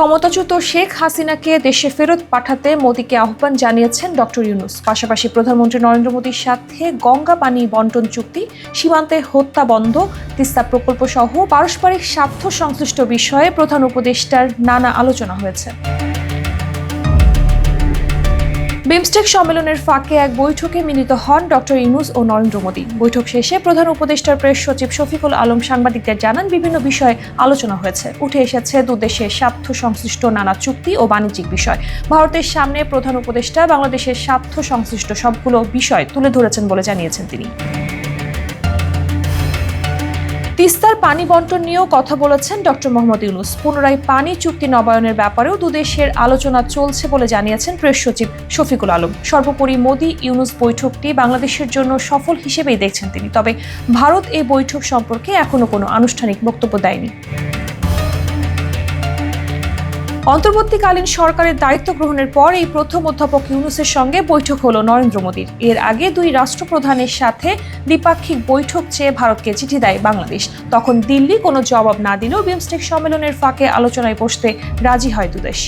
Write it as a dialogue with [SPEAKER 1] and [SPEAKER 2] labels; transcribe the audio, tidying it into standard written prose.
[SPEAKER 1] ক্ষমতাচ্যুত শেখ হাসিনাকে দেশে ফেরত পাঠাতে মোদীকে আহ্বান জানিয়েছেন ডক্টর ইউনূস। পাশাপাশি প্রধানমন্ত্রী নরেন্দ্র মোদীর সাথে গঙ্গা পানি বন্টন চুক্তি, সীমান্তে হত্যা বন্ধ, তিস্তা প্রকল্প সহ পারস্পরিক স্বার্থ সংশ্লিষ্ট বিষয়ে প্রধান উপদেষ্টার নানা আলোচনা হয়েছে। বিমস্টেক সম্মেলনের ফাঁকে এক বৈঠকে মিলিত হন ডক্টর ইউনূস ও নরেন্দ্র মোদী। বৈঠক শেষে প্রধান উপদেষ্টার প্রেস সচিব শফিকুল আলম সাংবাদিকদের জানান, বিভিন্ন বিষয়ে আলোচনা হয়েছে। উঠে এসেছে দুদেশের স্বার্থ সংশ্লিষ্ট নানা চুক্তি ও বাণিজ্যিক বিষয়। ভারতের সামনে প্রধান উপদেষ্টা বাংলাদেশের স্বার্থ সংশ্লিষ্ট সবগুলো বিষয় তুলে ধরেছেন বলে জানিয়েছেন তিনি। তিস্তার পানি বন্টন নিয়েও কথা বলেছেন ডক্টর মোহাম্মদ ইউনূস। পুনরায় পানি চুক্তি নবায়নের ব্যাপারেও দুদেশের আলোচনা চলছে বলে জানিয়েছেন প্রেস সচিব শফিকুল আলম। সর্বোপরি মোদী ইউনূস বৈঠকটি বাংলাদেশের জন্য সফল হিসেবেই দেখছেন তিনি। তবে ভারত এই বৈঠক সম্পর্কে এখনো কোনো আনুষ্ঠানিক বক্তব্য দেয়নি। অন্তর্বর্তীকালীন সরকারের দায়িত্ব গ্রহণের পর এই প্রথম অধ্যাপক ইউনূসের সঙ্গে বৈঠক হলো নরেন্দ্র মোদীর। এর আগে দুই রাষ্ট্রপ্রধানের সাথে দ্বিপাক্ষিক বৈঠক চেয়ে ভারতকে চিঠি দেয় বাংলাদেশ। তখন দিল্লি কোনো জবাব না দিলেও বিমস্টেক সম্মেলনের ফাঁকে আলোচনায় বসতে রাজি হয় দুদেশ।